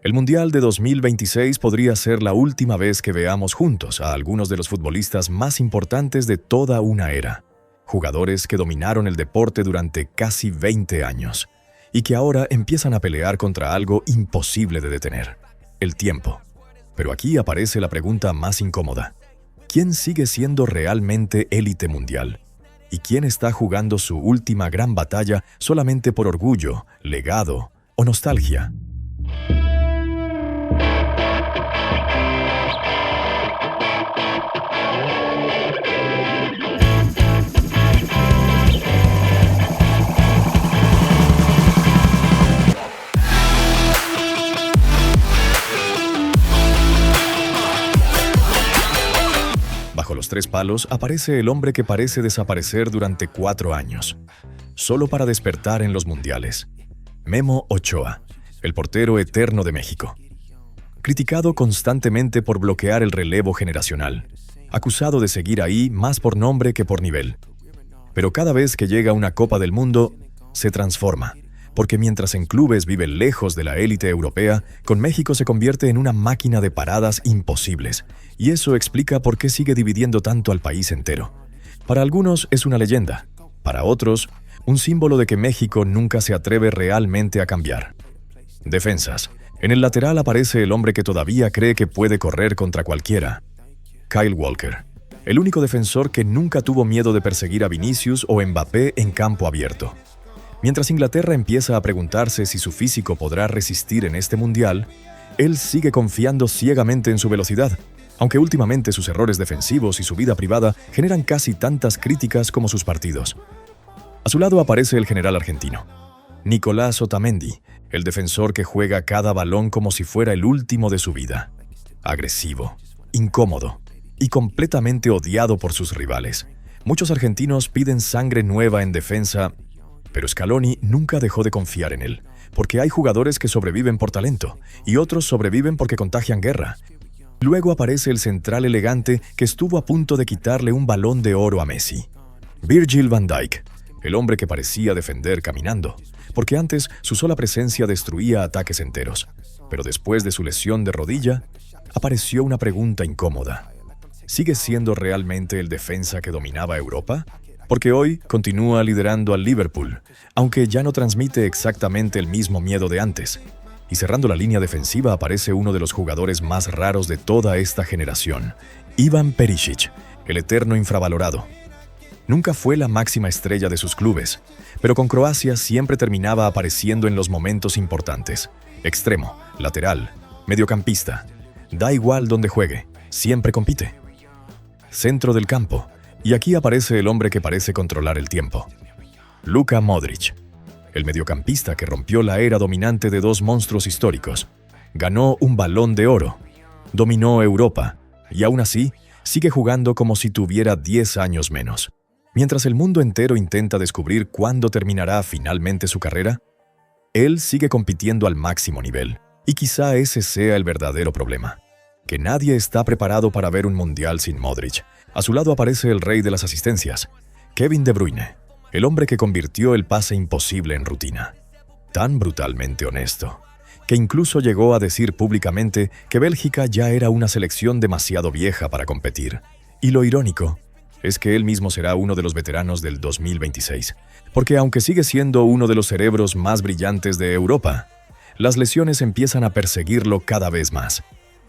El Mundial de 2026 podría ser la última vez que veamos juntos a algunos de los futbolistas más importantes de toda una era. Jugadores que dominaron el deporte durante casi 20 años y que ahora empiezan a pelear contra algo imposible de detener: el tiempo. Pero aquí aparece la pregunta más incómoda. ¿Quién sigue siendo realmente élite mundial? ¿Y quién está jugando su última gran batalla solamente por orgullo, legado o nostalgia? Bajo los tres palos aparece el hombre que parece desaparecer durante 4 años, solo para despertar en los mundiales. Memo Ochoa, el portero eterno de México. Criticado constantemente por bloquear el relevo generacional, acusado de seguir ahí más por nombre que por nivel. Pero cada vez que llega una Copa del Mundo, se transforma, porque mientras en clubes vive lejos de la élite europea, con México se convierte en una máquina de paradas imposibles, y eso explica por qué sigue dividiendo tanto al país entero. Para algunos es una leyenda, para otros, un símbolo de que México nunca se atreve realmente a cambiar. Defensas. En el lateral aparece el hombre que todavía cree que puede correr contra cualquiera: Kyle Walker, el único defensor que nunca tuvo miedo de perseguir a Vinicius o Mbappé en campo abierto. Mientras Inglaterra empieza a preguntarse si su físico podrá resistir en este mundial, él sigue confiando ciegamente en su velocidad, aunque últimamente sus errores defensivos y su vida privada generan casi tantas críticas como sus partidos. A su lado aparece el general argentino, Nicolás Otamendi, el defensor que juega cada balón como si fuera el último de su vida. Agresivo, incómodo y completamente odiado por sus rivales. Muchos argentinos piden sangre nueva en defensa, pero Scaloni nunca dejó de confiar en él, porque hay jugadores que sobreviven por talento y otros sobreviven porque contagian guerra. Luego aparece el central elegante que estuvo a punto de quitarle un Balón de Oro a Messi: Virgil van Dijk, el hombre que parecía defender caminando, porque antes su sola presencia destruía ataques enteros. Pero después de su lesión de rodilla, apareció una pregunta incómoda: ¿sigue siendo realmente el defensa que dominaba Europa? Porque hoy continúa liderando al Liverpool, aunque ya no transmite exactamente el mismo miedo de antes. Y cerrando la línea defensiva aparece uno de los jugadores más raros de toda esta generación: Ivan Perisic, el eterno infravalorado. Nunca fue la máxima estrella de sus clubes, pero con Croacia siempre terminaba apareciendo en los momentos importantes. Extremo, lateral, mediocampista. Da igual donde juegue, siempre compite. Centro del campo, y aquí aparece el hombre que parece controlar el tiempo: Luka Modric, el mediocampista que rompió la era dominante de dos monstruos históricos. Ganó un Balón de Oro, dominó Europa, y aún así sigue jugando como si tuviera 10 años menos. Mientras el mundo entero intenta descubrir cuándo terminará finalmente su carrera, él sigue compitiendo al máximo nivel. Y quizá ese sea el verdadero problema: que nadie está preparado para ver un mundial sin Modric. A su lado aparece el rey de las asistencias, Kevin De Bruyne, el hombre que convirtió el pase imposible en rutina. Tan brutalmente honesto, que incluso llegó a decir públicamente que Bélgica ya era una selección demasiado vieja para competir. Y lo irónico es que él mismo será uno de los veteranos del 2026, porque aunque sigue siendo uno de los cerebros más brillantes de Europa, las lesiones empiezan a perseguirlo cada vez más.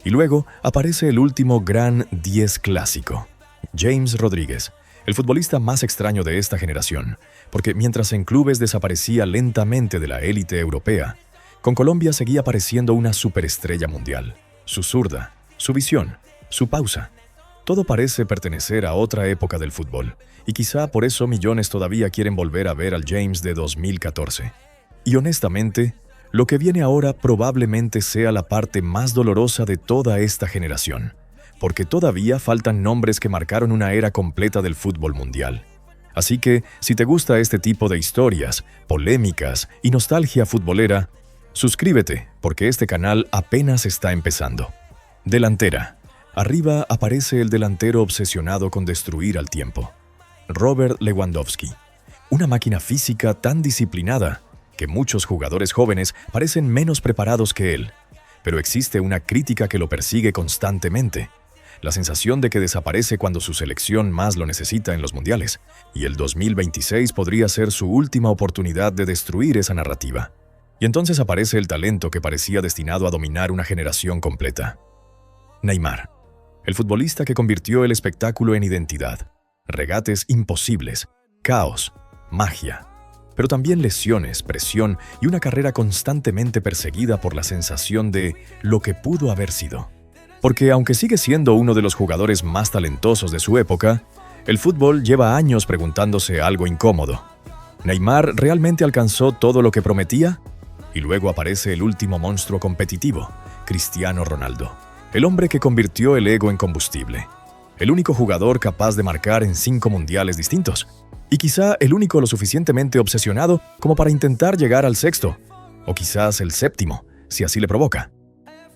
Y luego aparece el último gran 10 clásico: James Rodríguez, el futbolista más extraño de esta generación, porque mientras en clubes desaparecía lentamente de la élite europea, con Colombia seguía apareciendo una superestrella mundial. Su zurda, su visión, su pausa. Todo parece pertenecer a otra época del fútbol, y quizá por eso millones todavía quieren volver a ver al James de 2014. Y honestamente, lo que viene ahora probablemente sea la parte más dolorosa de toda esta generación, porque todavía faltan nombres que marcaron una era completa del fútbol mundial. Así que, si te gusta este tipo de historias, polémicas y nostalgia futbolera, suscríbete, porque este canal apenas está empezando. Delantera. Arriba aparece el delantero obsesionado con destruir al tiempo: Robert Lewandowski, una máquina física tan disciplinada que muchos jugadores jóvenes parecen menos preparados que él. pero existe una crítica que lo persigue constantemente. La sensación de que desaparece cuando su selección más lo necesita en los mundiales, y el 2026 podría ser su última oportunidad de destruir esa narrativa. Y entonces aparece el talento que parecía destinado a dominar una generación completa. Neymar, el futbolista que convirtió el espectáculo en identidad. Regates imposibles, caos, magia, pero también lesiones, presión y una carrera constantemente perseguida por la sensación de lo que pudo haber sido. Porque aunque sigue siendo uno de los jugadores más talentosos de su época, el fútbol lleva años preguntándose algo incómodo. ¿Neymar realmente alcanzó todo lo que prometía? Y luego aparece el último monstruo competitivo, Cristiano Ronaldo, el hombre que convirtió el ego en combustible, el único jugador capaz de marcar en 5 mundiales distintos, y quizá el único lo suficientemente obsesionado como para intentar llegar al 6º, o quizás el 7º, si así le provoca.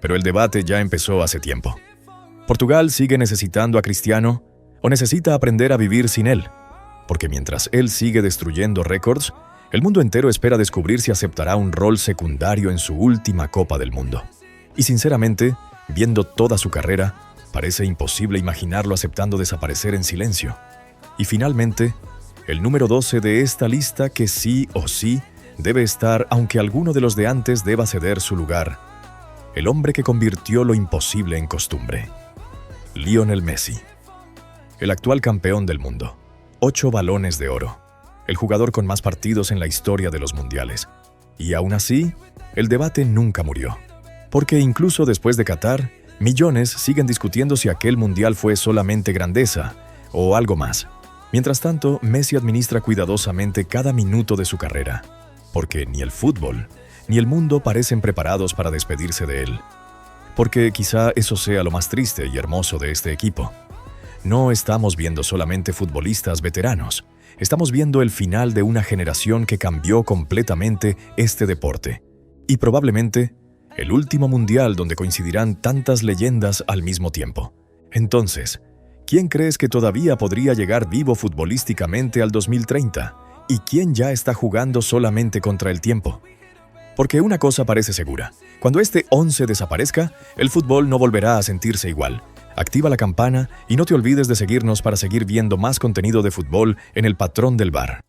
Pero el debate ya empezó hace tiempo. ¿Portugal sigue necesitando a Cristiano o necesita aprender a vivir sin él? Porque mientras él sigue destruyendo récords, el mundo entero espera descubrir si aceptará un rol secundario en su última Copa del Mundo. Y sinceramente, viendo toda su carrera, parece imposible imaginarlo aceptando desaparecer en silencio. Y finalmente, el número 12 de esta lista que sí o sí debe estar, aunque alguno de los de antes deba ceder su lugar. El hombre que convirtió lo imposible en costumbre. Lionel Messi. El actual campeón del mundo. 8 balones de oro. El jugador con más partidos en la historia de los mundiales. Y aún así, el debate nunca murió. Porque incluso después de Qatar, millones siguen discutiendo si aquel mundial fue solamente grandeza o algo más. Mientras tanto, Messi administra cuidadosamente cada minuto de su carrera. Porque ni el fútbol ni el mundo parecen preparados para despedirse de él. Porque quizá eso sea lo más triste y hermoso de este equipo. No estamos viendo solamente futbolistas veteranos, estamos viendo el final de una generación que cambió completamente este deporte. Y probablemente, el último mundial donde coincidirán tantas leyendas al mismo tiempo. Entonces, ¿quién crees que todavía podría llegar vivo futbolísticamente al 2030? ¿Y quién ya está jugando solamente contra el tiempo? Porque una cosa parece segura. Cuando este 11 desaparezca, el fútbol no volverá a sentirse igual. Activa la campana y no te olvides de seguirnos para seguir viendo más contenido de fútbol en El Patrón del Bar.